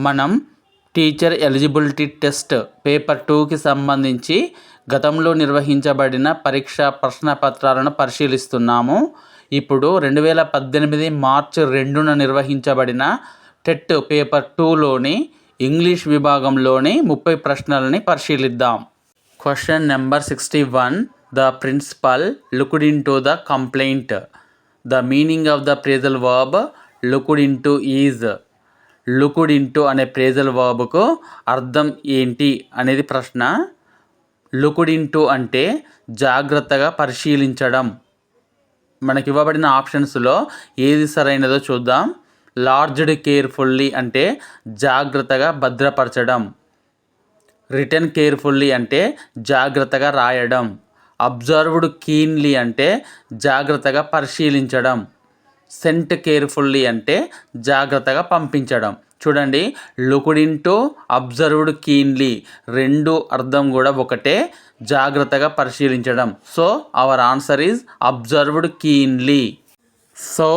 మనం teacher eligibility test paper 2కి సంబంధించి గతంలో నిర్వహించబడిన పరీక్షా ప్రశ్నపత్రాలను పరిశీలిస్తున్నాము. ఇప్పుడు 2018 మార్చి 2న నిర్వహించబడిన టెట్ పేపర్ 2లోని ఇంగ్లీష్ విభాగంలోని 30 ప్రశ్నలని పరిశీలిద్దాం. Question number 61. The principal looked into the complaint. The meaning of the phrasal verb looked into is. Looked into అనే ప్రేజల్ వర్బ్కు అర్థం ఏంటి అనేది ప్రశ్న. లుకుడ్ ఇంటూ అంటే జాగ్రత్తగా పరిశీలించడం. మనకి ఇవ్వబడిన ఆప్షన్స్లో ఏది సరైనదో చూద్దాం. లార్జ్డ్ కేర్ఫుల్లీ అంటే జాగ్రత్తగా భద్రపరచడం. రిటర్న్ కేర్ఫుల్లీ అంటే జాగ్రత్తగా రాయడం. అబ్జర్వ్డ్ కీన్లీ అంటే జాగ్రత్తగా పరిశీలించడం. సెంట్ కేర్ఫుల్లీ అంటే జాగ్రత్తగా పంపించడం. చూడండి, లుక్డ్ ఇంటూ, అబ్జర్వ్డ్ కీన్లీ రెండు అర్థం కూడా ఒకటే, జాగ్రత్తగా పరిశీలించడం. So our answer is observed keenly. So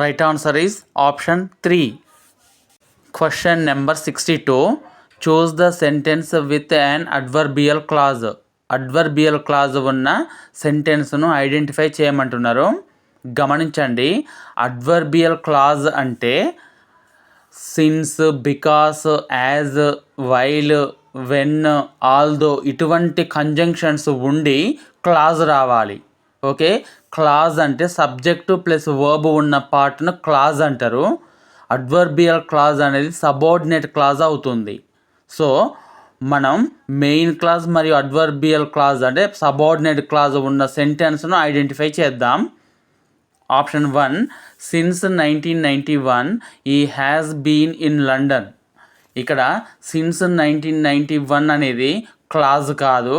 right answer is option 3. Question number 62. Choose the sentence with an adverbial clause. Adverbial clause ఉన్న సెంటెన్స్ను ఐడెంటిఫై చేయమంటున్నారు. గమనించండి, అడ్వర్బియల్ క్లాజ్ అంటే since, because, as, while, when, although ఇటువంటి conjunctions ఉండి clause రావాలి. Okay, clause అంటే subject plus verb ఉన్న పార్ట్ను క్లాజ్ అంటారు. అడ్వర్బియల్ క్లాజ్ అనేది సబార్డినేట్ క్లాజ్ అవుతుంది. సో మనం మెయిన్ క్లాజ్ మరియు అడ్వర్బియల్ క్లాజ్ అంటే సబార్డినేట్ క్లాజ్ ఉన్న సెంటెన్స్ను ఐడెంటిఫై చేద్దాం. ఆప్షన్ 1. సిన్స్ 1991 ఈ హ్యాస్ బీన్ ఇన్ లండన్. ఇక్కడ సిన్స్ 1991 అనేది క్లాజ్ కాదు,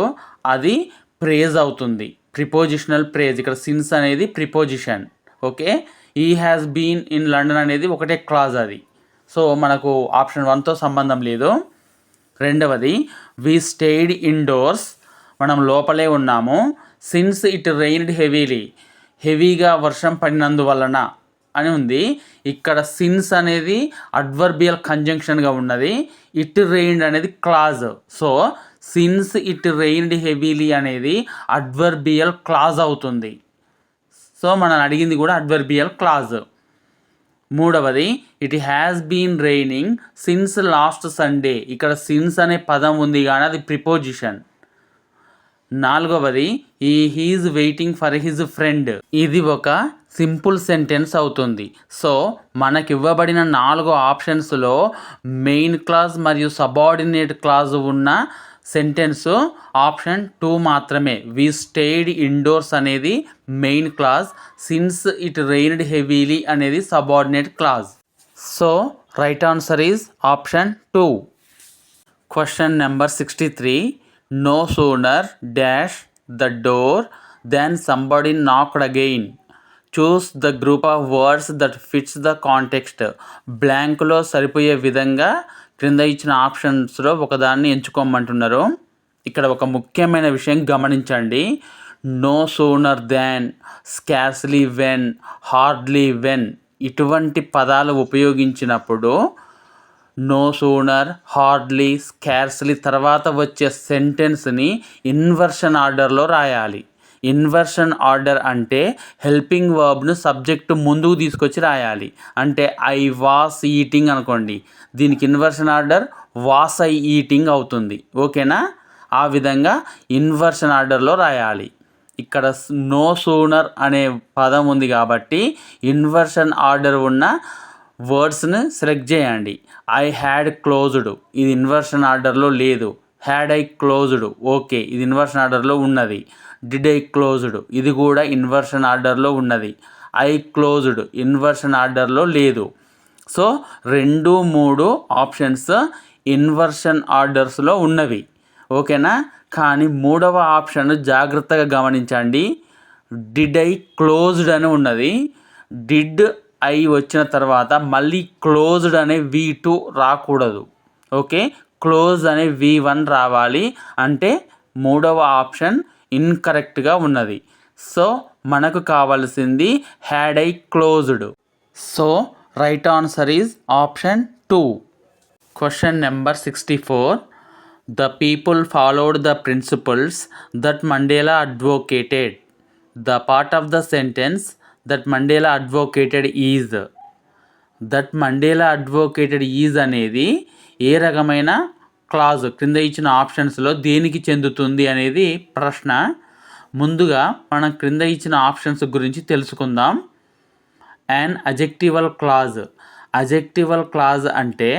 అది ప్రేజ్ అవుతుంది, ప్రిపోజిషనల్ ప్రేజ్. ఇక్కడ సిన్స్ అనేది ప్రిపోజిషన్. ఓకే, ఈ హ్యాస్ బీన్ ఇన్ లండన్ అనేది ఒకటే క్లాజ్ అది. సో మనకు ఆప్షన్ 1తో సంబంధం లేదు. రెండవది, వి స్టేడ్ ఇండోర్స్, మనం లోపలే ఉన్నాము. సిన్స్ ఇట్ రెయిన్డ్ హెవీలీ, హెవీగా వర్షం పడినందువలన అని ఉంది. ఇక్కడ సిన్స్ అనేది అడ్వర్బియల్ కంజంక్షన్గా ఉన్నది, ఇట్ రెయిన్డ్ అనేది clause. So since it rained heavily అనేది అడ్వర్బియల్ క్లాజ్ అవుతుంది. సో మనం అడిగింది కూడా అడ్వర్బియల్ క్లాజ్. మూడవది, it has been raining since last Sunday. ఇక్కడ సిన్స్ అనే పదం ఉంది కానీ అది ప్రిపోజిషన్. నాలుగవది, he is waiting for his friend. ఇది ఒక సింపుల్ సెంటెన్స్ అవుతుంది. సో మనకి ఇవ్వబడిన 4 ఆప్షన్స్లో మెయిన్ క్లాజ్ మరియు సబార్డినేట్ క్లాజ్ ఉన్న సెంటెన్స్ ఆప్షన్ 2 మాత్రమే. వి స్టేడ్ ఇండోర్స్ అనేది main clause, since it rained heavily అనేది subordinate clause. So right answer is option 2. Question number 63. No sooner dash the door than somebody knocked again. Choose the group of words that fits the context. బ్లాంక్లో సరిపోయే విధంగా క్రింద ఇచ్చిన ఆప్షన్స్లో ఒకదాన్ని ఎంచుకోమంటున్నారు. ఇక్కడ ఒక ముఖ్యమైన విషయం గమనించండి. No sooner than, scarcely when, hardly when ఇటువంటి పదాలు ఉపయోగించినప్పుడు నో సూనర్, హార్డ్లీ, స్కార్స్లీ తర్వాత వచ్చే సెంటెన్స్ని ఇన్వర్షన్ ఆర్డర్లో రాయాలి. ఇన్వర్షన్ ఆర్డర్ అంటే హెల్పింగ్ వర్బ్ను సబ్జెక్టు ముందుకు తీసుకొచ్చి రాయాలి. అంటే ఐ వాస్ ఈటింగ్ అనుకోండి, దీనికి inversion order was I eating అవుతుంది. ఓకేనా, ఆ విధంగా ఇన్వర్షన్ ఆర్డర్లో రాయాలి. ఇక్కడ నో సూనర్ అనే పదం ఉంది కాబట్టి ఇన్వర్షన్ ఆర్డర్ ఉన్న వర్డ్స్ని సెలెక్ట్ చేయండి. ఐ హ్యాడ్ క్లోజ్డ్, ఇది ఇన్వర్షన్ ఆర్డర్లో లేదు. హ్యాడ్ ఐ క్లోజ్డ్, ఓకే, ఇది ఇన్వర్షన్ ఆర్డర్లో ఉన్నది. డిడ్ ఐ క్లోజ్డ్, ఇది కూడా ఇన్వర్షన్ ఆర్డర్లో ఉన్నది. ఐ క్లోజ్డ్ ఇన్వర్షన్ ఆర్డర్లో లేదు. సో 2, 3 ఆప్షన్స్ ఇన్వర్షన్ ఆర్డర్స్లో ఉన్నవి. ఓకేనా, కానీ 3వ ఆప్షన్ జాగ్రత్తగా గమనించండి. డిడ్ ఐ క్లోజ్డ్ అని ఉన్నది. డిడ్ ఐ వచ్చిన తర్వాత మళ్ళీ క్లోజ్డ్ అనే V2 రాకూడదు. ఓకే, క్లోజ్ అనే V1 రావాలి. అంటే 3వ ఆప్షన్ ఇన్కరెక్ట్గా ఉన్నది. సో మనకు కావాల్సింది had I closed. So right answer is option 2. Question number 64. The people followed the principles that Mandela advocated. The part of the sentence that Mandela advocated is. That Mandela advocated is అనేది ఏ రకమైన clause క్రింద ఇచ్చిన ఆప్షన్స్లో దేనికి చెందుతుంది అనేది ప్రశ్న. ముందుగా మనం క్రింద ఇచ్చిన ఆప్షన్స్ గురించి తెలుసుకుందాం. And adjectival clause. Adjectival clause అంటే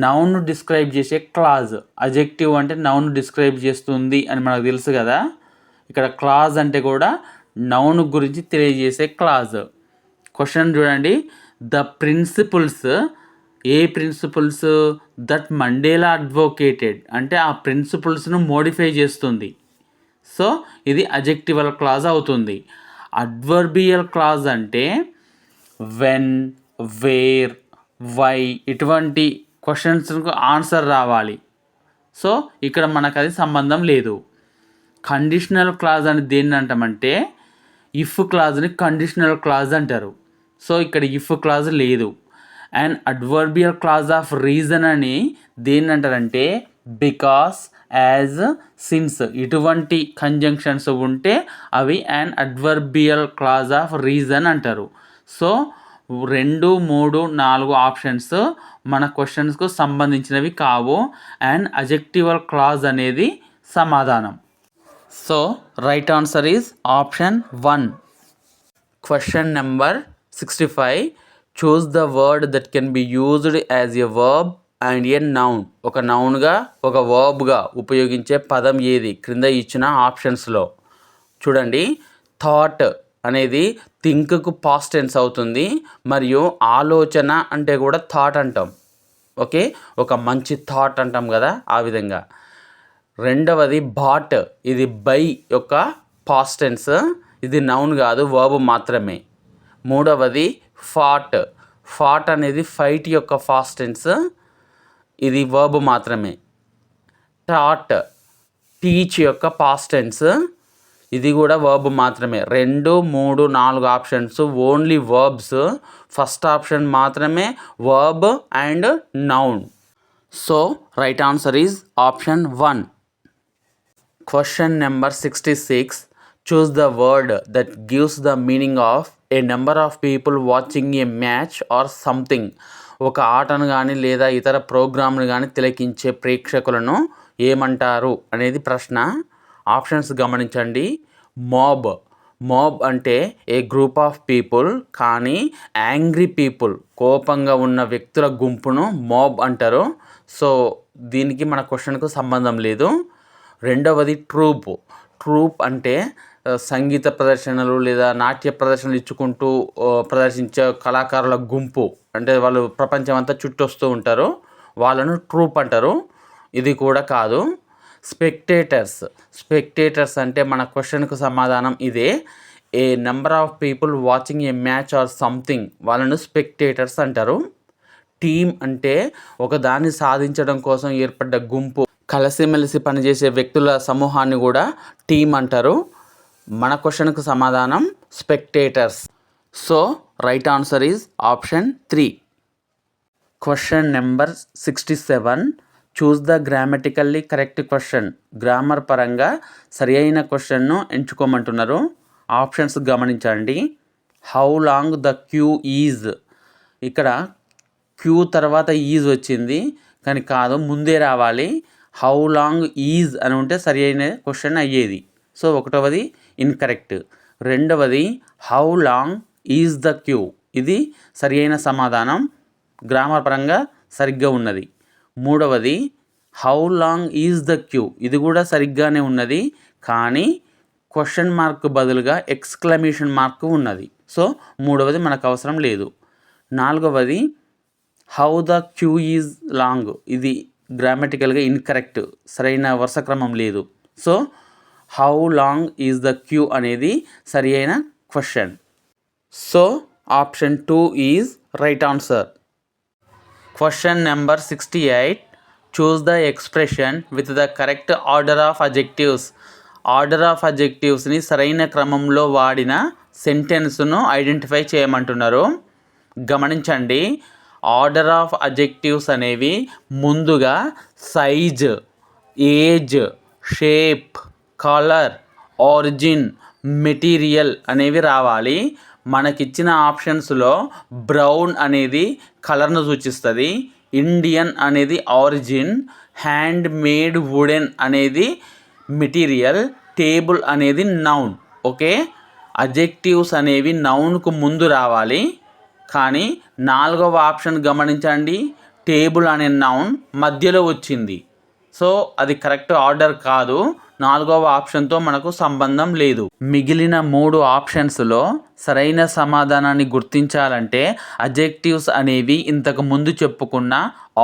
నౌన్ డిస్క్రైబ్ చేసే క్లాజ్. అజెక్టివ్ అంటే నౌన్ డిస్క్రైబ్ చేస్తుంది అని మనకు తెలుసు కదా. ఇక్కడ క్లాజ్ అంటే కూడా నౌన్ గురించి తెలియజేసే క్లాజ్. క్వశ్చన్ చూడండి. ద ప్రిన్సిపుల్స్, ఏ ప్రిన్సిపుల్స్? దట్ మండేలా అడ్వొకేటెడ్ అంటే ఆ ప్రిన్సిపుల్స్ను మోడిఫై చేస్తుంది. సో ఇది అజెక్టివల్ క్లాజ్ అవుతుంది. అడ్వర్బియల్ క్లాజ్ అంటే వెన్, వేర్, వై ఇటువంటి క్వశ్చన్స్కు ఆన్సర్ రావాలి. సో ఇక్కడ మనకు అది సంబంధం లేదు. కండిషనల్ క్లాజ్ అని దేన్ని అంటామంటే ఇఫ్ క్లాజ్ని కండిషనల్ క్లాజ్ అంటారు. సో ఇక్కడ ఇఫ్ క్లాజ్ లేదు. And adverbial clause of reason అని దేన్ని అంటారంటే బికాస్, యాజ్, సిన్స్ ఇటువంటి కంజంక్షన్స్ ఉంటే అవి and adverbial clause of reason అంటారు. సో 2, 3, 4 ఆప్షన్స్ మన క్వశ్చన్స్కు సంబంధించినవి కావు. అండ్ అజెక్టివల్ క్లాజ్ అనేది సమాధానం. So right answer is option 1. Question number 65. Choose the word that can be used as a verb and a noun. ఒక నౌన్గా ఒక వర్బ్గా ఉపయోగించే పదం ఏది క్రింద ఇచ్చిన ఆప్షన్స్లో? చూడండి. థాట్ అనేది థింక్కు పాస్ట్ టెన్స్ అవుతుంది. మరియు ఆలోచన అంటే కూడా థాట్ అంటాం. ఓకే, ఒక మంచి థాట్ అంటాం కదా, ఆ విధంగా. రెండవది బాట్. ఇది బై యొక్క పాస్ట్ టెన్స్. ఇది నౌన్ కాదు, వర్బ్ మాత్రమే. మూడవది ఫాట్. ఫాట్ అనేది ఫైట్ యొక్క పాస్ట్ టెన్స్. ఇది వర్బ్ మాత్రమే. టాట్, టీచ్ యొక్క పాస్ట్ టెన్స్. ఇది కూడా వర్బ్ మాత్రమే. 2, 3, 4 options only verbs. First option మాత్రమే verb and noun. So right answer is option 1. Question number 66. Choose the word that gives the meaning of a number of people watching a match or something. ఒక ఆటను కానీ లేదా ఇతర ప్రోగ్రామ్ను కానీ తిలకించే ప్రేక్షకులను ఏమంటారు అనేది ప్రశ్న. ఆప్షన్స్ గమనించండి. మాబ్. మాబ్ అంటే ఏ గ్రూప్ ఆఫ్ పీపుల్. కానీ యాంగ్రీ పీపుల్, కోపంగా ఉన్న వ్యక్తుల గుంపును మాబ్ అంటారు. సో దీనికి మన క్వశ్చన్కు సంబంధం లేదు. రెండవది ట్రూప్. ట్రూప్ అంటే సంగీత ప్రదర్శనలు లేదా నాట్య ప్రదర్శనలు ఇచ్చుకుంటూ ప్రదర్శించే కళాకారుల గుంపు. అంటే వాళ్ళు ప్రపంచం అంతా చుట్టొస్తూ ఉంటారు, వాళ్ళను ట్రూప్ అంటారు. ఇది కూడా కాదు. స్పెక్టేటర్స్. స్పెక్టేటర్స్ అంటే మన క్వశ్చన్కు సమాధానం ఇదే. A number of people watching a match or something, వాళ్ళను స్పెక్టేటర్స్ అంటారు. టీమ్ అంటే ఒకదాన్ని సాధించడం కోసం ఏర్పడ్డ గుంపు, కలిసిమెలిసి పనిచేసే వ్యక్తుల సమూహాన్ని కూడా టీమ్ అంటారు. మన క్వశ్చన్కు సమాధానం spectators. So right answer is option 3. Question number 67. Choose the grammatically correct question. Grammar పరంగా సరి అయిన క్వశ్చన్ను ఎంచుకోమంటున్నారు. ఆప్షన్స్ గమనించండి. How long the queue is. ఇక్కడ క్యూ తర్వాత ఈజ్ వచ్చింది, కానీ కాదు, ముందే రావాలి. హౌ లాంగ్ ఈజ్ అని ఉంటే సరి అయిన క్వశ్చన్ అయ్యేది. సో ఒకటవది ఇన్కరెక్ట్. రెండవది how long is the queue, ఇది సరి అయిన సమాధానం, గ్రామర్ పరంగా సరిగ్గా ఉన్నది. మూడవది how long is the queue, ఇది కూడా సరిగ్గానే ఉన్నది, కానీ క్వశ్చన్ మార్క్ బదులుగా ఎక్స్క్లమేషన్ మార్క్ ఉన్నది. సో మూడవది మనకు అవసరం లేదు. నాలుగవది how the queue is long, ఇది గ్రామటికల్గా ఇన్కరెక్ట్, సరైన వరుస క్రమం లేదు. So how long is the queue అనేది సరి అయిన question. So option 2 is right answer. Question number 68. Choose the expression with the correct order of adjectives. Order of అడ్జెక్టివ్స్ని సరైన క్రమంలో వాడిన సెంటెన్స్ను ఐడెంటిఫై చేయమంటున్నారు. గమనించండి. ఆర్డర్ ఆఫ్ అడ్జెక్టివ్స్ అనేవి ముందుగా size, age, shape, colour, origin, material అనేవి రావాలి. మనకిచ్చిన ఆప్షన్స్లో బ్రౌన్ అనేది కలర్ను సూచిస్తుంది, ఇండియన్ అనేది ఆరిజిన్, హ్యాండ్ మేడ్ వుడెన్ అనేది మెటీరియల్, టేబుల్ అనేది నౌన్. ఓకే, అడ్జెక్టివ్స్ అనేవి నౌన్కు ముందు రావాలి. కానీ 4వ ఆప్షన్ గమనించండి, టేబుల్ అనే నౌన్ మధ్యలో వచ్చింది. సో అది కరెక్ట్ ఆర్డర్ కాదు. 4వ ఆప్షన్తో మనకు సంబంధం లేదు. మిగిలిన 3 ఆప్షన్స్లో సరైన సమాధానాన్ని గుర్తించాలంటే అడ్జెక్టివ్స్ అనేవి ఇంతకు ముందు చెప్పుకున్న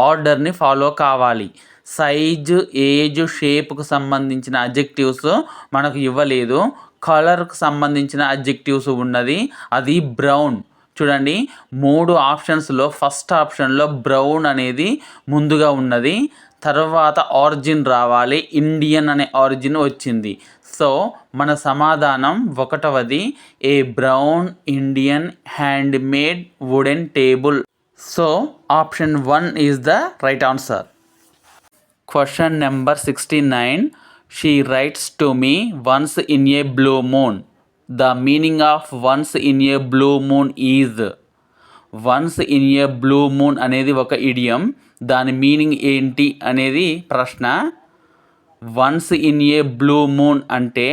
ఆర్డర్ని ఫాలో కావాలి. సైజు, ఏజ్, షేప్కు సంబంధించిన అడ్జెక్టివ్స్ మనకు ఇవ్వలేదు. కలర్కు సంబంధించిన అడ్జెక్టివ్స్ ఉన్నది, అది బ్రౌన్. చూడండి, 3 ఆప్షన్స్లో ఫస్ట్ ఆప్షన్లో బ్రౌన్ అనేది ముందుగా ఉన్నది, తర్వాత ఆరిజిన్ రావాలి, ఇండియన్ అనే ఆరిజిన్ వచ్చింది. సో మన సమాధానం 1వది, a brown Indian handmade wooden table. So option 1 is the right answer. Question number 69. She writes to me once in a blue moon. The meaning of once in a blue moon is. Once in a blue moon అనేది ఒక idiom. దాని meaning ఏంటి అనేది ప్రశ్న. Once in a blue moon అంటే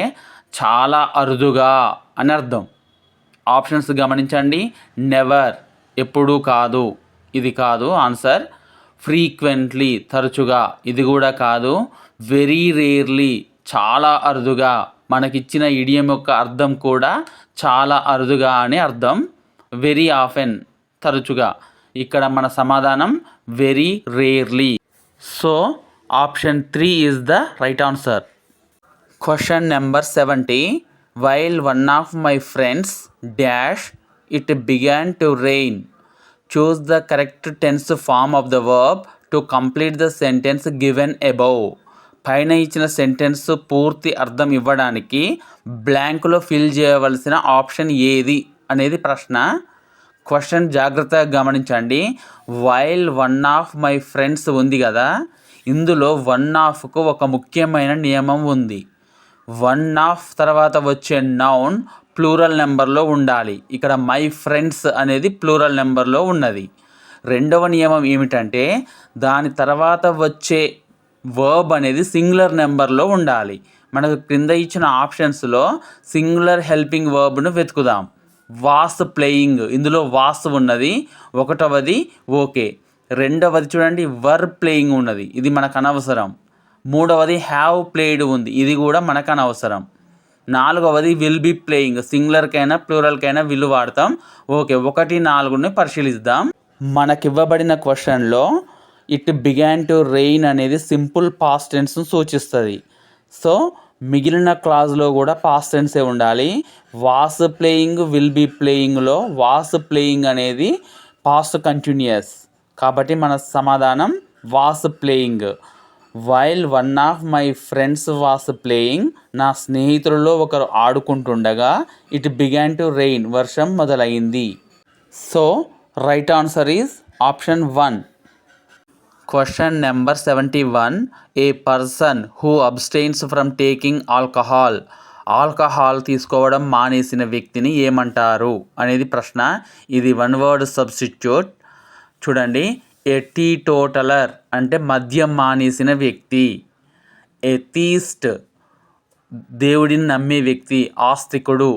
చాలా అరుదుగా అని అర్థం. ఆప్షన్స్ గమనించండి. నెవర్, ఎప్పుడూ కాదు, ఇది కాదు ఆన్సర్. ఫ్రీక్వెంట్లీ, తరచుగా, ఇది కూడా కాదు. వెరీ రేర్లీ, చాలా అరుదుగా. మనకిచ్చిన ఇడియం యొక్క అర్థం కూడా చాలా అరుదుగా అని అర్థం. వెరీ ఆఫెన్, తరచుగా. ఇక్కడ మన సమాధానం very rarely. So option 3 is the right answer. Question number 70. While one of my friends dash it began to rain. Choose the correct tense form of the verb to complete the sentence given above. పైన ఇచ్చిన sentence పూర్తి అర్థం ఇవ్వడానికి బ్లాంక్లో fill చేయవలసిన option ఏది అనేది ప్రశ్న. Question జాగ్రత్తగా గమనించండి. While one of my friends ఉంది కదా, ఇందులో వన్ ఆఫ్కు ఒక ముఖ్యమైన నియమం ఉంది. వన్ ఆఫ్ తర్వాత వచ్చే నౌన్ ప్లూరల్ నెంబర్లో ఉండాలి. ఇక్కడ మై ఫ్రెండ్స్ అనేది ప్లూరల్ నెంబర్లో ఉన్నది. రెండవ నియమం ఏమిటంటే దాని తర్వాత వచ్చే వర్బ్ అనేది సింగులర్ నెంబర్లో ఉండాలి. మనకు క్రింద ఇచ్చిన ఆప్షన్స్లో సింగులర్ హెల్పింగ్ వర్బ్ను వెతుకుదాం. వాస్ ప్లేయింగ్, ఇందులో వాస్ ఉన్నది, 1వది ఓకే. 2వది చూడండి వర్ ప్లేయింగ్ ఉన్నది, ఇది మనకు అనవసరం. 3వది హ్యావ్ ప్లేడ్ ఉంది, ఇది కూడా మనకు అనవసరం. 4వది విల్ బి ప్లేయింగ్, సింగులర్కైనా ప్లూరల్కైనా విల్ వాడతాం. ఓకే, 1, 4ని పరిశీలిద్దాం. మనకివ్వబడిన క్వశ్చన్లో ఇట్ బిగాన్ టు రెయిన్ అనేది సింపుల్ పాస్ట్ టెన్స్ను సూచిస్తుంది. సో మిగిలిన క్లాజ్లో కూడా పాస్ట్ టెన్సే ఉండాలి. వాస్ ప్లేయింగ్, విల్ బీ ప్లేయింగ్లో వాస్ ప్లేయింగ్ అనేది పాస్ట్ కంటిన్యూయస్, కాబట్టి మన సమాధానం was playing. While one of my friends was playing, నా స్నేహితులలో ఒకరు ఆడుకుంటుండగా ఇట్ బిగాన్ టు రెయిన్, వర్షం మొదలైంది. So right answer is option 1. Question number 71. A person who abstains from taking alcohol. Alcohol తీసుకోవడం మానేసిన వ్యక్తిని ఏమంటారు అనేది ప్రశ్న. ఇది 1 వర్డ్ సబ్స్టిట్యూట్. చూడండి, ఏ టీటోటలర్ అంటే మద్యం మానేసిన వ్యక్తి. ఎథీస్ట్ దేవుడిని నమ్మే వ్యక్తి, ఆస్తికుడు.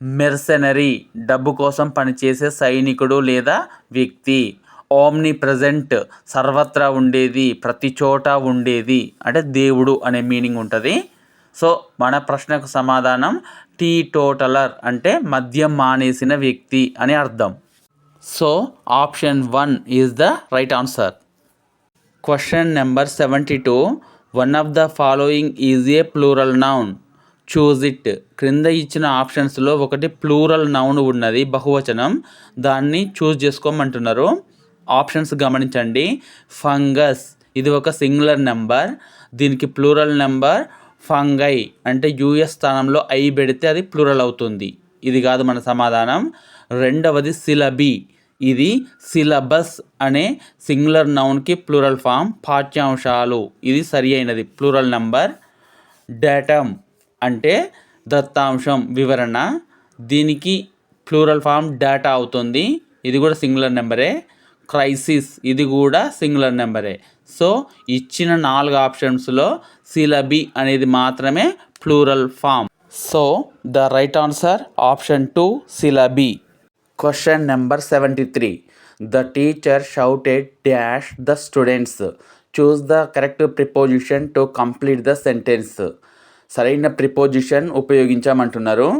మెర్సెనరీ డబ్బు కోసం పనిచేసే సైనికుడు లేదా వ్యక్తి. ఓమ్ని ప్రజెంట్ సర్వత్రా ఉండేది, ప్రతి చోట ఉండేది అంటే దేవుడు అనే మీనింగ్ ఉంటుంది. సో మన ప్రశ్నకు సమాధానం టీటోటలర్ అంటే మద్యం మానేసిన వ్యక్తి అని అర్థం. So option 1 is the right answer. Question number 72. One of the following is a plural noun. Choose it. క్రింద ఇచ్చిన ఆప్షన్స్లో ఒకటి ప్లూరల్ నౌన్ ఉన్నది, బహువచనం, దాన్ని చూజ్ చేసుకోమంటున్నారు. ఆప్షన్స్ గమనించండి. ఫంగస్, ఇది ఒక సింగులర్ నెంబర్, దీనికి ప్లూరల్ నెంబర్ ఫంగై, అంటే యూఎస్ స్థానంలో ఐ పెడితే అది ప్లూరల్ అవుతుంది, ఇది కాదు మన సమాధానం. 2వది సిలబీ, ఇది సిలబస్ అనే సింగులర్ నౌన్కి ప్లూరల్ ఫామ్. పాఠ్యాంశాలు ఇది సరి అయినది ప్లూరల్ నంబర్. డేటమ్ అంటే దత్తాంశం వివరణ, దీనికి ప్లూరల్ ఫామ్ డేటా అవుతుంది, ఇది కూడా సింగులర్ నెంబరే. క్రైసిస్ ఇది కూడా సింగులర్ నెంబరే. సో ఇచ్చిన 4 ఆప్షన్స్లో సిలబీ అనేది మాత్రమే plural form. So the right answer option 2 syllabi. Question number 73. The teacher shouted dash the students. Choose the correct preposition to complete the sentence. సరైన ప్రిపోజిషన్ ఉపయోగించామంటున్నారు.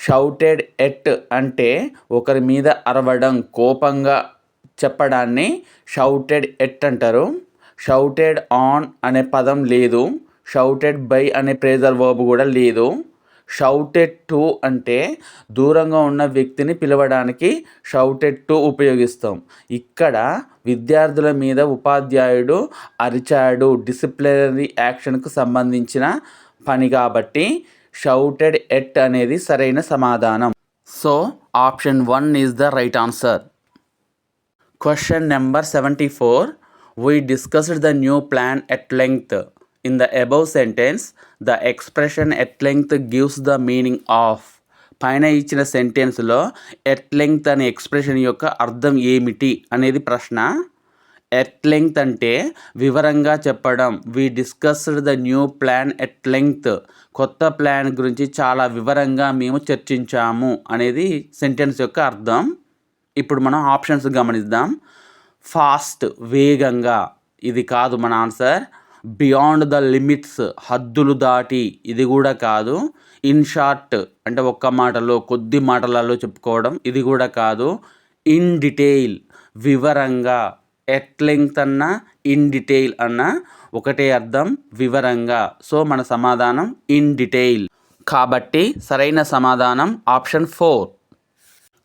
షౌటెడ్ ఎట్ అంటే ఒకరి మీద అరవడం, కోపంగా చెప్పడాన్ని షౌటెడ్ ఎట్ అంటారు. షౌటెడ్ ఆన్ అనే పదం లేదు. షౌటెడ్ బై అనే ప్రేజర్ వర్బ్ కూడా లేదు. షౌటెడ్ టు అంటే దూరంగా ఉన్న వ్యక్తిని పిలవడానికి షౌటెడ్ టు ఉపయోగిస్తాం. ఇక్కడ విద్యార్థుల మీద ఉపాధ్యాయుడు అరిచాడు, డిసిప్లినరీ యాక్షన్కు సంబంధించిన పని కాబట్టి షౌటెడ్ ఎట్ అనేది సరైన సమాధానం. So option 1 is the right answer. Question number 74. We discussed the new plan at length. In the above sentence, the expression at length gives the meaning of. పైన ఇచ్చిన సెంటెన్స్లో ఎట్ లెంగ్త్ అనే expression యొక్క అర్థం ఏమిటి అనేది ప్రశ్న. ఎట్ లెంగ్త్ అంటే వివరంగా చెప్పడం. We discussed the new plan at length. కొత్త ప్లాన్ గురించి చాలా వివరంగా మేము చర్చించాము అనేది సెంటెన్స్ యొక్క అర్థం. ఇప్పుడు మనం ఆప్షన్స్ గమనిద్దాం. ఫాస్ట్ వేగంగా, ఇది కాదు మన ఆన్సర్. బియాండ్ ద లిమిట్స్ హద్దులు దాటి, ఇది కూడా కాదు. ఇన్ షార్ట్ అంటే ఒక్క మాటలో కొద్ది మాటలలో చెప్పుకోవడం, ఇది కూడా కాదు. ఇన్ డీటెయిల్ వివరంగా. ఎట్ లెంగ్త్ అన్నా ఇన్ డీటెయిల్ అన్నా ఒకటే అర్థం, వివరంగా. సో మన సమాధానం ఇన్ డీటెయిల్. కాబట్టి సరైన సమాధానం option 4.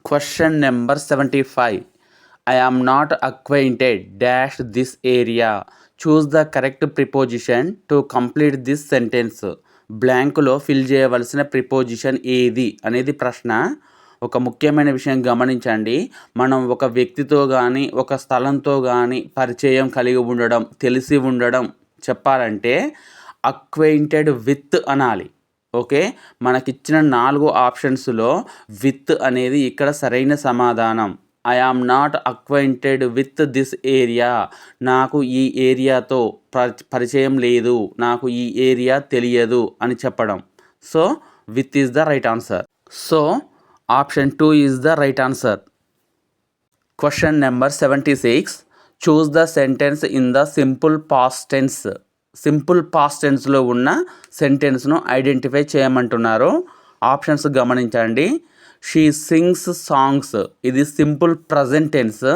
Question number 75. I am not acquainted dash this area. Choose the correct preposition to complete this sentence. బ్లాంకులో ఫిల్ చేయవలసిన ప్రిపోజిషన్ ఏది అనేది ప్రశ్న. ఒక ముఖ్యమైన విషయం గమనించండి. మనం ఒక వ్యక్తితో కానీ ఒక స్థలంతో కానీ పరిచయం కలిగి ఉండడం, తెలిసి ఉండడం చెప్పాలంటే అక్వైంటెడ్ విత్ అనాలి. ఓకే, మనకిచ్చిన 4 ఆప్షన్స్లో విత్ అనేది ఇక్కడ సరైన సమాధానం. I am not acquainted with this area. నాకు ఈ ఏరియాతో పరిచయం లేదు, నాకు ఈ ఏరియా తెలియదు అని చెప్పడం. So with is the right answer. So option 2 is the right answer. Question number 76. Choose the sentence in the simple past tense. Simple past టెన్స్లో ఉన్న సెంటెన్స్ను ఐడెంటిఫై చేయమంటున్నారు. ఆప్షన్స్ గమనించండి. షీ సింగ్స్ సాంగ్స్, ఇది సింపుల్ ప్రజెంట్ టెన్స్.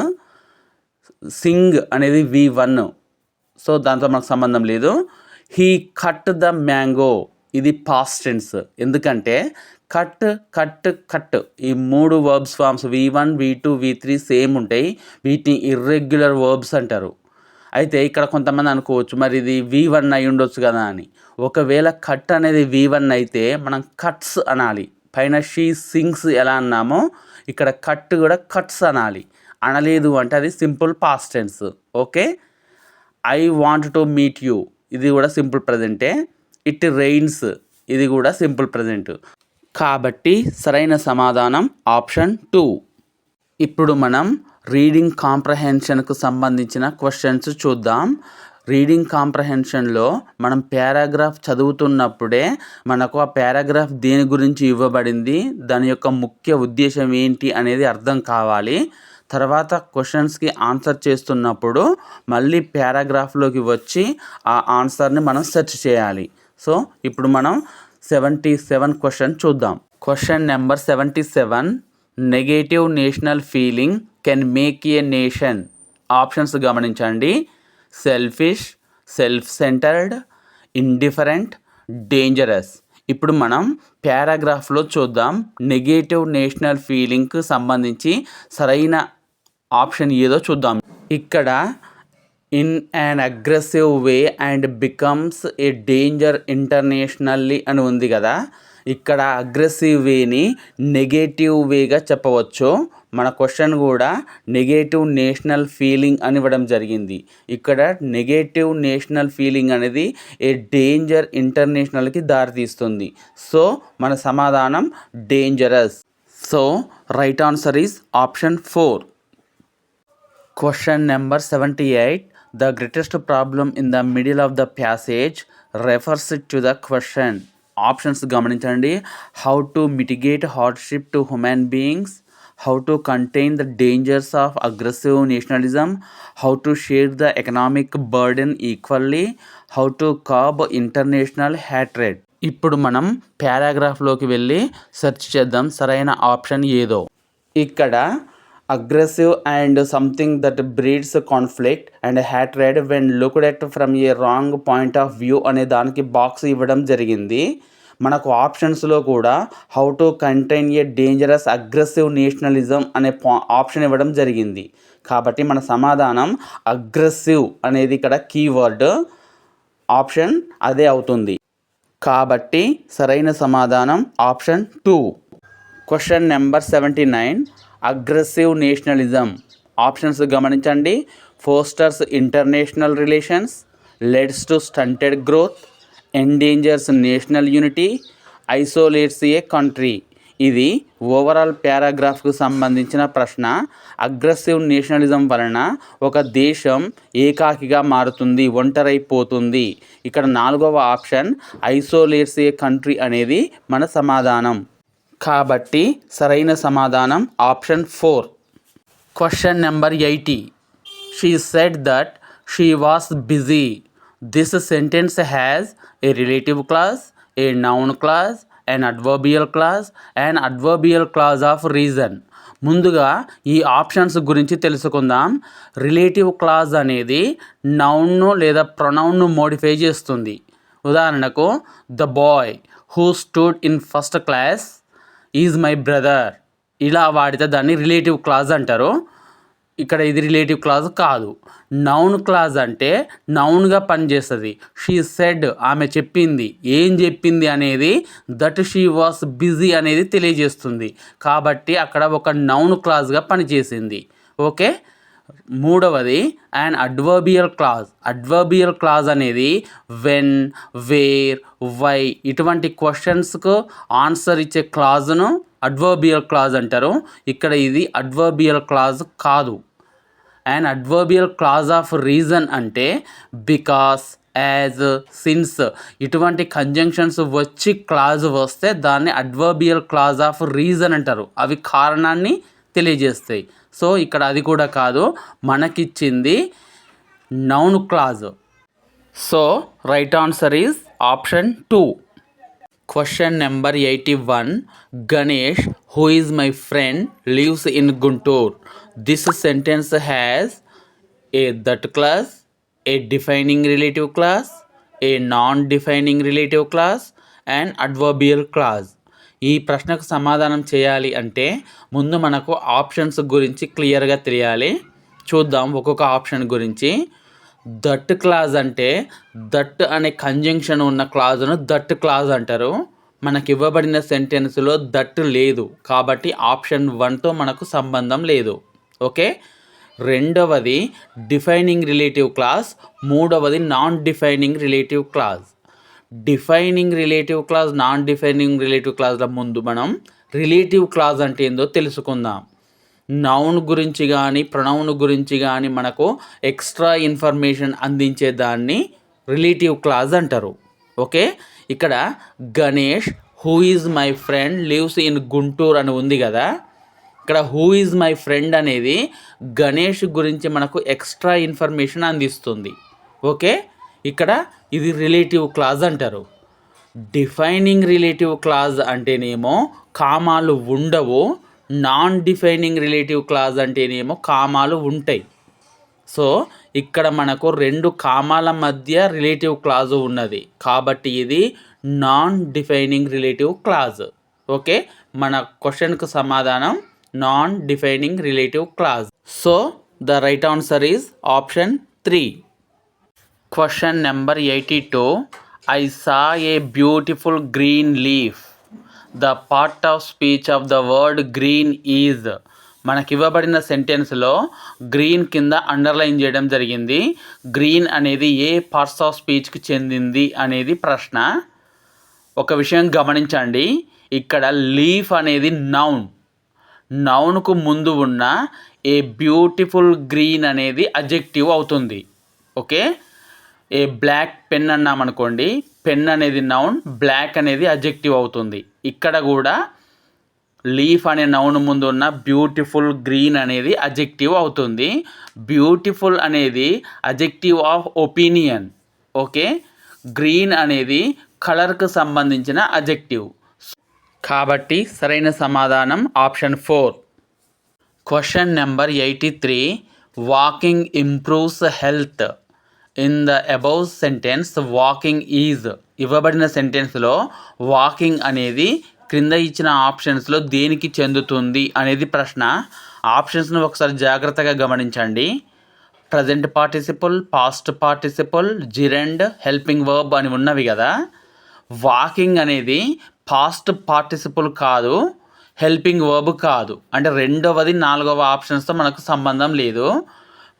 సింగ్ అనేది V1, so దాంతో మనకు సంబంధం లేదు. హీ కట్ ద మ్యాంగో, ఇది పాస్ట్ టెన్స్. ఎందుకంటే కట్ కట్ కట్ ఈ 3 verbs forms V1, V2, V3 same ఉంటాయి. వీటిని ఇర్రెగ్యులర్ వర్బ్స్ అంటారు. అయితే ఇక్కడ కొంతమంది అనుకోవచ్చు మరి ఇది V1 అయి ఉండొచ్చు కదా అని. ఒకవేళ కట్ అనేది V1 అయితే మనం కట్స్ అనాలి. పైన షీ సింగ్స్ ఎలా అన్నామో ఇక్కడ కట్ కూడా కట్స్ అనాలి. అనలేదు అంటే అది simple past tense. Okay, I want to meet you, ఇది కూడా సింపుల్ ప్రజెంటే. ఇట్ రెయిన్స్, ఇది కూడా సింపుల్ ప్రజెంట్. కాబట్టి సరైన సమాధానం ఆప్షన్ 2. ఇప్పుడు మనం రీడింగ్ కాంప్రహెన్షన్కు సంబంధించిన క్వశ్చన్స్ చూద్దాం. రీడింగ్ కాంప్రహెన్షన్లో మనం పారాగ్రాఫ్ చదువుతున్నప్పుడే మనకు ఆ పారాగ్రాఫ్ దేని గురించి ఇవ్వబడింది, దాని యొక్క ముఖ్య ఉద్దేశం ఏంటి అనేది అర్థం కావాలి. తర్వాత క్వశ్చన్స్కి ఆన్సర్ చేస్తున్నప్పుడు మళ్ళీ పారాగ్రాఫ్లోకి వచ్చి ఆ ఆన్సర్ని మనం సెర్చ్ చేయాలి. సో ఇప్పుడు మనం 77 క్వశ్చన్ చూద్దాం. Question number 77. Negative national feeling can make a nation. Options గమనించండి. Selfish, self centred, indifferent, dangerous. ఇప్పుడు మనం పారాగ్రాఫ్లో చూద్దాం. నెగటివ్ నేషనల్ ఫీలింగ్కి సంబంధించి సరైన ఆప్షన్ ఏదో చూద్దాం. ఇక్కడ in an aggressive way and becomes a danger internationally అని ఉంది కదా. ఇక్కడ అగ్రెసివ్ వేని నెగటివ్ వేగా చెప్పవచ్చు. మన క్వశ్చన్ కూడా నెగటివ్ నేషనల్ ఫీలింగ్ అని ఇవ్వడం జరిగింది. ఇక్కడ నెగటివ్ నేషనల్ ఫీలింగ్ అనేది ఏ డేంజర్ ఇంటర్నేషనల్కి దారితీస్తుంది. సో మన సమాధానం dangerous. So right answer is option 4. Question number 78. The greatest problem in the middle of the passage refers to the question. Options గమనించండి. How to mitigate hardship to human beings, how to contain the dangers of aggressive nationalism, how to share the economic burden equally, how to curb international hatred. ఇప్పుడు మనం పారాగ్రాఫ్లోకి వెళ్ళి search చేద్దాం సరైన option ఏదో. ఇక్కడ aggressive and something that breeds conflict and hatred when looked at from a wrong point of view అనే దానికి box ఇవ్వడం జరిగింది. మనకు ఆప్షన్స్లో కూడా how to contain a dangerous aggressive nationalism అనే ఆప్షన్ ఇవ్వడం జరిగింది. కాబట్టి మన సమాధానం అగ్రెసివ్ అనేది ఇక్కడ కీవర్డ్, ఆప్షన్ అదే అవుతుంది. కాబట్టి సరైన సమాధానం option 2. Question number 79. Aggressive nationalism. Options గమనించండి. Fosters international relations, leads to stunted growth, endangers national unity, isolates a country. ఇది ఓవరాల్ పారాగ్రాఫ్కు సంబంధించిన ప్రశ్న. అగ్రెసివ్ నేషనలిజం వలన ఒక దేశం ఏకాకిగా మారుతుంది, ఒంటరైపోతుంది. ఇక్కడ 4వ ఆప్షన్ ఐసోలేట్స్ ఏ కంట్రీ అనేది మన సమాధానం. కాబట్టి సరైన సమాధానం option 4. Question number 80. She said that she was busy. This sentence has A relative clause, a noun clause, an adverbial clause, an adverbial clause of reason. ముందుగా ఈ ఆప్షన్స్ గురించి తెలుసుకుందాం. రిలేటివ్ క్లాజ్ అనేది నౌన్ను లేదా ప్రొనౌన్ను మోడిఫై చేస్తుంది. ఉదాహరణకు the boy who stood in first class is my brother. ఇలా వాడితే దాన్ని రిలేటివ్ క్లాజ్ అంటారు. ఇక్కడ ఇది రిలేటివ్ క్లాజ్ కాదు. నౌన్ క్లాజ్ అంటే నౌన్గా పనిచేస్తుంది. షీ సెడ్ ఆమె చెప్పింది, ఏం చెప్పింది అనేది దట్ షీ వాస్ బిజీ అనేది తెలియజేస్తుంది. కాబట్టి అక్కడ ఒక నౌన్ క్లాజ్గా పనిచేసింది. ఓకే. 3వది and adverbial clause. Adverbial clause అనేది వెన్, వేర్, వై ఇటువంటి క్వశ్చన్స్కు ఆన్సర్ ఇచ్చే క్లాజ్ను అడ్వర్బియల్ క్లాజ్ అంటారు. ఇక్కడ ఇది అడ్వర్బియల్ క్లాజ్ కాదు. And adverbial clause of reason అంటే బికాస్, యాజ్, సిన్స్ ఇటువంటి కంజంక్షన్స్ వచ్చి క్లాజ్ వస్తే దాన్ని అడ్వర్బియల్ క్లాజ్ ఆఫ్ రీజన్ అంటారు. అవి కారణాన్ని తెలియజేస్తాయి. సో ఇక్కడ అది కూడా కాదు, మనకిచ్చింది noun clause. So right answer is option 2. Question number 81. Ganesh who is my friend lives in Guntur. This sentence has a that clause, a defining relative clause, a non defining relative clause and adverbial clause. ఈ ప్రశ్నకు సమాధానం చేయాలి అంటే ముందు మనకు options గురించి క్లియర్గా తెలియాలి. చూద్దాం ఒక్కొక్క ఆప్షన్ గురించి. దట్ క్లాజ్ అంటే దట్ అనే కంజంక్షన్ ఉన్న క్లాజ్ను దట్ క్లాజ్ అంటారు. మనకి ఇవ్వబడిన సెంటెన్స్లో దట్ లేదు కాబట్టి ఆప్షన్ 1తో మనకు సంబంధం లేదు. ఓకే. 2వది డిఫైనింగ్ రిలేటివ్ క్లాజ్, 3వది non defining relative clause. Defining relative clause, non defining relative క్లాజ్ల ముందు మనం రిలేటివ్ క్లాజ్ అంటే ఏందో తెలుసుకుందాం. నౌన్ గురించి కానీ ప్రొనౌన్ గురించి కానీ మనకు ఎక్స్ట్రా ఇన్ఫర్మేషన్ అందించే దాన్ని రిలేటివ్ క్లాజ్ అంటారు. ఓకే. ఇక్కడ Ganesh who is my friend lives in Guntur అని ఉంది కదా. ఇక్కడ హూ ఈజ్ మై ఫ్రెండ్ అనేది గణేష్ గురించి మనకు ఎక్స్ట్రా ఇన్ఫర్మేషన్ అందిస్తుంది. ఓకే. ఇక్కడ ఇది రిలేటివ్ క్లాజ్ అంటారు. డిఫైనింగ్ రిలేటివ్ క్లాజ్ అంటేనేమో కామాలు ఉండవు, నాన్ డిఫైనింగ్ రిలేటివ్ క్లాజ్ అంటేనేమో కామాలు ఉంటాయి. సో ఇక్కడ మనకు 2 కామాల మధ్య రిలేటివ్ క్లాజు ఉన్నది కాబట్టి ఇది non defining relative clause. Okay. మన క్వశ్చన్కు సమాధానం non defining relative clause. So the right answer is option 3. Question number 82. I saw a beautiful green leaf. The part of speech of the word green is. మనకి ఇవ్వబడిన సెంటెన్స్లో green కింద underline చేయడం జరిగింది. Green అనేది ఏ parts of స్పీచ్కి చెందింది అనేది ప్రశ్న. ఒక విషయం గమనించండి, ఇక్కడ లీఫ్ అనేది నౌన్కు ముందు ఉన్న ఏ బ్యూటిఫుల్ గ్రీన్ అనేది అడ్జెక్టివ్ అవుతుంది. ఓకే, ఏ బ్లాక్ పెన్ అన్నామనుకోండి, పెన్ అనేది నౌన్, బ్లాక్ అనేది అడ్జెక్టివ్ అవుతుంది. ఇక్కడ కూడా లీఫ్ అనే నౌన్ ముందు ఉన్న బ్యూటిఫుల్ గ్రీన్ అనేది అడ్జెక్టివ్ అవుతుంది. బ్యూటిఫుల్ అనేది adjective of opinion. Okay, green అనేది కలర్కు సంబంధించిన అడ్జెక్టివ్. కాబట్టి సరైన సమాధానం option 4. Question number 83. Walking improves health. In the above sentence walking is. ఇవ్వబడిన సెంటెన్స్లో వాకింగ్ అనేది క్రింద ఇచ్చిన ఆప్షన్స్లో దేనికి చెందుతుంది అనేది ప్రశ్న. ఆప్షన్స్ను ఒకసారి జాగ్రత్తగా గమనించండి. Present participle, past participle, gerund, helping verb అని ఉన్నవి కదా. వాకింగ్ అనేది పాస్ట్ పార్టిసిపుల్ కాదు, హెల్పింగ్ వర్బ్ కాదు. అంటే రెండవది నాలుగవ ఆప్షన్స్తో మనకు సంబంధం లేదు.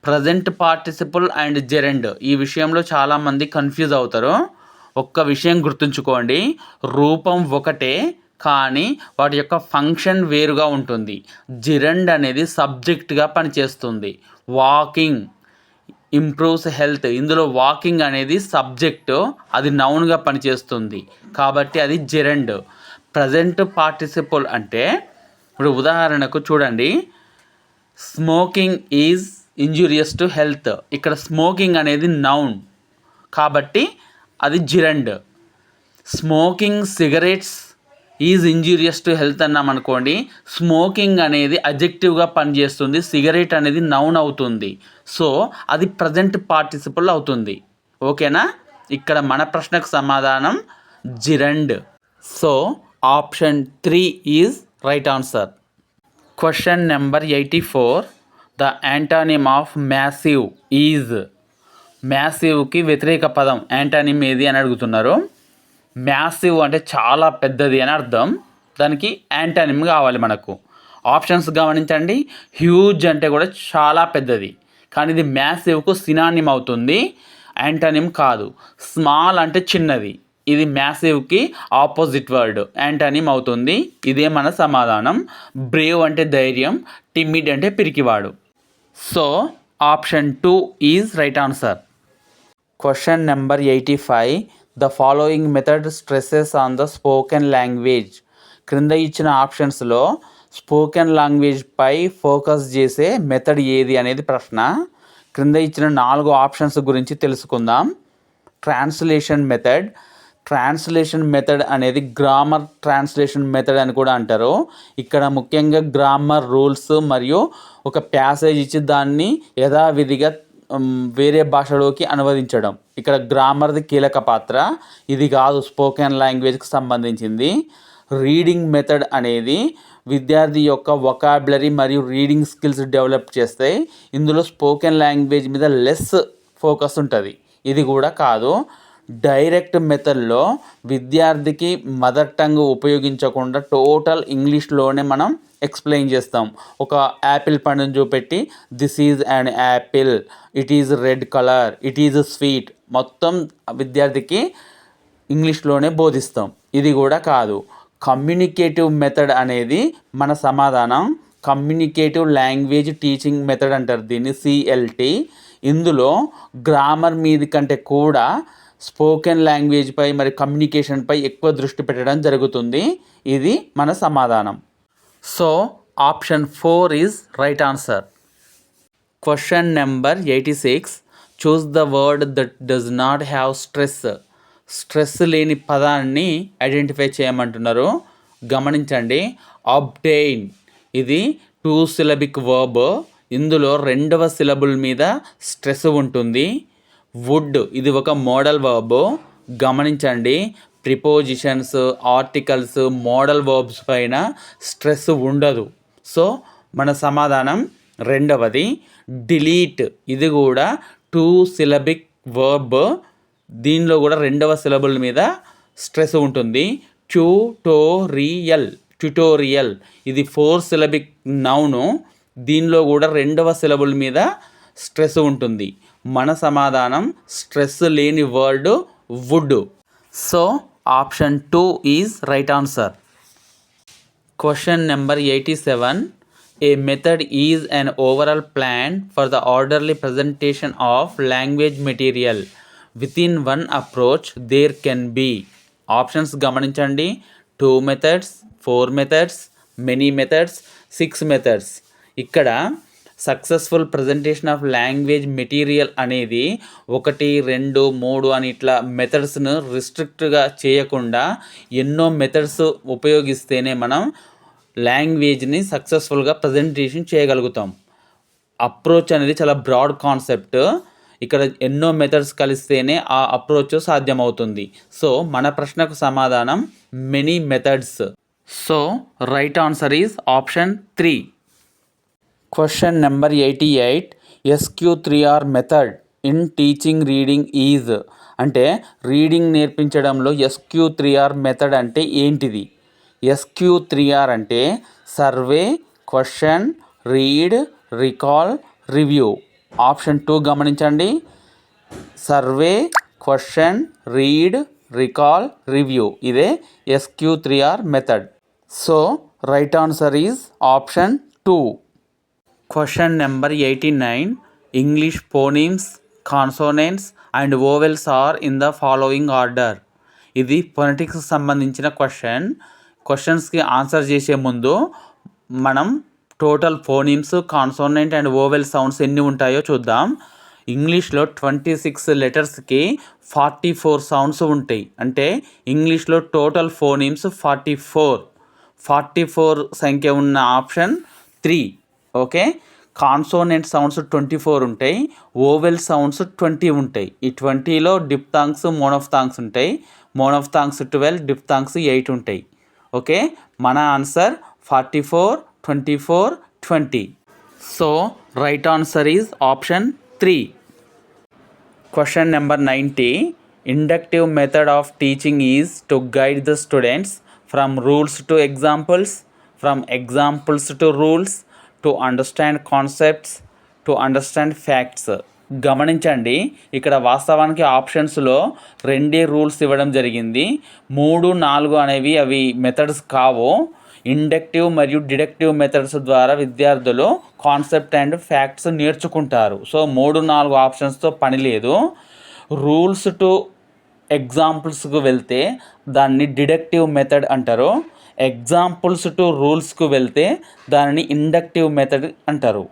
ప్రజెంట్ పార్టిసిపుల్ అండ్ జెరెండ్ ఈ విషయంలో చాలామంది కన్ఫ్యూజ్ అవుతారు. ఒక్క విషయం గుర్తుంచుకోండి, రూపం ఒకటే కానీ వాటి యొక్క ఫంక్షన్ వేరుగా ఉంటుంది. జిరెండ్ అనేది సబ్జెక్ట్గా పనిచేస్తుంది. వాకింగ్ ఇంప్రూవ్స్ హెల్త్, ఇందులో వాకింగ్ అనేది సబ్జెక్టు, అది నౌన్గా పనిచేస్తుంది కాబట్టి అది జెరెండ్. ప్రజెంట్ పార్టిసిపుల్ అంటే ఇప్పుడు ఉదాహరణకు చూడండి, smoking is injurious to health. ఇక్కడ స్మోకింగ్ అనేది నౌన్ కాబట్టి అది gerund. Smoking cigarettes is injurious to health అన్నామనుకోండి, స్మోకింగ్ అనేది అడ్జెక్టివ్గా పనిచేస్తుంది, సిగరెట్ అనేది నౌన్ అవుతుంది. సో అది ప్రజెంట్ పార్టిసిపుల్ అవుతుంది. ఓకేనా, ఇక్కడ మన ప్రశ్నకు సమాధానం gerund. So option 3 is right answer. Question number 84. The antonym of massive is. మ్యాసివ్కి వ్యతిరేక పదం యాంటానిమ్ ఏది అని అడుగుతున్నారు. మ్యాసివ్ అంటే చాలా పెద్దది అని అర్థం, దానికి యాంటానిమ్ కావాలి మనకు. ఆప్షన్స్ గమనించండి. హ్యూజ్ అంటే కూడా చాలా పెద్దది, కానీ ఇది మ్యాసివ్కు సినానిమ్ అవుతుంది, యాంటానిమ్ కాదు. స్మాల్ అంటే చిన్నది, ఇది మ్యాసివ్కి ఆపోజిట్ వర్డ్, యాంటానిమ్ అవుతుంది. ఇదే మన సమాధానం. బ్రేవ్ అంటే ధైర్యం, టిమిడ్ అంటే పిరికివాడు. So option 2 is right answer. Question number 85. The following method stresses on the spoken language. క్రింద ఇచ్చిన ఆప్షన్స్లో స్పోకెన్ లాంగ్వేజ్పై ఫోకస్ చేసే మెథడ్ ఏది అనేది ప్రశ్న. క్రింద ఇచ్చిన 4 ఆప్షన్స్ గురించి తెలుసుకుందాం. Translation method. ట్రాన్స్లేషన్ మెథడ్ అనేది గ్రామర్ ట్రాన్స్లేషన్ మెథడ్ అని కూడా అంటారు. ఇక్కడ ముఖ్యంగా గ్రామర్ రూల్స్ మరియు ఒక ప్యాసేజ్ ఇచ్చి దాన్ని యథావిధిగా వేరే భాషలోకి అనువదించడం, ఇక్కడ గ్రామర్ది కీలక పాత్ర. ఇది కాదు స్పోకెన్ లాంగ్వేజ్కి సంబంధించింది. రీడింగ్ మెథడ్ అనేది విద్యార్థి యొక్క వొకాబులరీ మరియు రీడింగ్ స్కిల్స్ డెవలప్ చేస్తాయి. ఇందులో స్పోకెన్ లాంగ్వేజ్ మీద లెస్ ఫోకస్ ఉంటుంది. ఇది కూడా కాదు. డైరెక్ట్ మెథడ్లో విద్యార్థికి మదర్ టంగ్ ఉపయోగించకుండా టోటల్ ఇంగ్లీష్లోనే మనం ఎక్స్ప్లెయిన్ చేస్తాం. ఒక యాపిల్ పండును చూపెట్టి this is an apple, it is red colour, it is sweet, మొత్తం విద్యార్థికి ఇంగ్లీష్లోనే బోధిస్తాం. ఇది కూడా కాదు. కమ్యూనికేటివ్ మెథడ్ అనేది మన సమాధానం. కమ్యూనికేటివ్ లాంగ్వేజ్ టీచింగ్ మెథడ్ అంటారు దీన్ని, CLT. ఇందులో గ్రామర్ మీద కంటే కూడా స్పోకెన్ లాంగ్వేజ్పై మరి కమ్యూనికేషన్పై ఎక్కువ దృష్టి పెట్టడం జరుగుతుంది. ఇది మన సమాధానం. So option 4 is right answer. Question number 86. Choose the word that does not have stress. Stress లేని పదాన్ని ఐడెంటిఫై చేయమంటున్నారు. గమనించండి. అబ్టైన్ ఇది 2 సిలబిక్ వర్బ్, ఇందులో 2వ సిలబుల్ మీద స్ట్రెస్ ఉంటుంది. వుడ్ ఇది ఒక మోడల్ వర్బ్. గమనించండి, ప్రిపోజిషన్స్, ఆర్టికల్స్, మోడల్ వర్బ్స్ పైన స్ట్రెస్ ఉండదు. సో మన సమాధానం రెండవది. డిలీట్ ఇది కూడా 2 సిలబిక్ వర్బ్, దీనిలో కూడా 2వ సిలబుల్ మీద స్ట్రెస్ ఉంటుంది. ట్యుటోరియల్ ఇది 4 సిలబిక్ నౌను. దీనిలో కూడా 2వ సిలబుల్ మీద స్ట్రెస్ ఉంటుంది. మన సమాధానం స్ట్రెస్ లేని word wood. So option 2 is right answer. Question number 87. A method is an overall plan for the orderly presentation of language material. Within one approach there can be. Options గమనించండి. 2 methods, 4 methods, many methods, 6 methods. ఇక్కడ successful presentation of language material అనేది 1, 2, 3 అని ఇట్లా మెథడ్స్ను రిస్ట్రిక్ట్గా చేయకుండా ఎన్నో methods ఉపయోగిస్తేనే మనం లాంగ్వేజ్ని సక్సెస్ఫుల్గా presentation చేయగలుగుతాం. అప్రోచ్ అనేది చాలా బ్రాడ్ కాన్సెప్ట్. ఇక్కడ ఎన్నో మెథడ్స్ కలిస్తేనే ఆ అప్రోచ్ సాధ్యమవుతుంది. సో మన ప్రశ్నకు సమాధానం many methods. So right answer is option 3. Question number 88. SQ3R method in teaching reading is. అంటే రీడింగ్ నేర్పించడంలో SQ3R మెథడ్ అంటే ఏంటిది? SQ3R అంటే survey, question, read, recall, review. Option 2 గమనించండి. Survey, question, read, recall, review ఇదే SQ3R method. So right answer is option 2. Question number 89. English phonemes, consonants and vowels are in the following order. ఇది phonetics సంబంధించిన క్వశ్చన్స్కి answer చేసే ముందు మనం total phonemes, consonant and vowel sounds ఎన్ని ఉంటాయో చూద్దాం. ఇంగ్లీష్లో 26 లెటర్స్కి 44 సౌండ్స్ ఉంటాయి. అంటే ఇంగ్లీష్లో టోటల్ ఫోనీమ్స్ 44 సంఖ్య ఉన్న ఆప్షన్ 3. ఓకే. కాన్సోనెంట్ సౌండ్స్ 24 ఉంటాయి. వోవెల్ సౌండ్స్ 20 ఉంటాయి. ఈ 20లో డిప్థాంగ్స్, మోనోఫ్థాంగ్స్ ఉంటాయి. మోనోఫ్థాంగ్స్ 12, డిప్థాంగ్స్ 8 ఉంటాయి. ఓకే. మన answer 44, 24, 20. So right answer is option 3. Question number 90. Inductive method of teaching is to guide the students from rules to examples, from examples to rules, to understand concepts, to understand facts. గమనించండి, ఇక్కడ వాస్తవానికి ఆప్షన్స్లో 2 rules ఇవ్వడం జరిగింది. 3, 4 అనేవి అవి methods కావు. Inductive మరియు డిడక్టివ్ మెథడ్స్ ద్వారా విద్యార్థులు కాన్సెప్ట్ అండ్ ఫ్యాక్ట్స్ నేర్చుకుంటారు. సో 3, 4 ఆప్షన్స్తో పని లేదు. రూల్స్ టు ఎగ్జాంపుల్స్కు వెళ్తే దాన్ని డిడక్టివ్ మెథడ్ అంటారు. ఎగ్జాంపుల్స్ టు రూల్స్కు వెళ్తే దానిని ఇండక్టివ్ మెథడ్ అంటారు.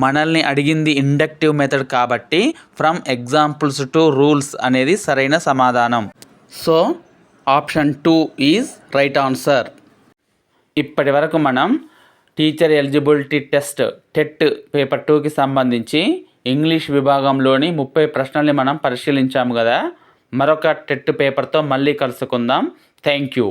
మనల్ని అడిగింది ఇండక్టివ్ మెథడ్ కాబట్టి ఫ్రమ్ ఎగ్జాంపుల్స్ టు రూల్స్ అనేది సరైన సమాధానం. So option 2 is right answer. ఇప్పటి వరకు మనం teacher eligibility test TET paper 2కి సంబంధించి ఇంగ్లీష్ విభాగంలోని 30 ప్రశ్నల్ని మనం పరిశీలించాము కదా. మరొక టెట్ పేపర్తో మళ్ళీ కలుసుకుందాం. Thank you.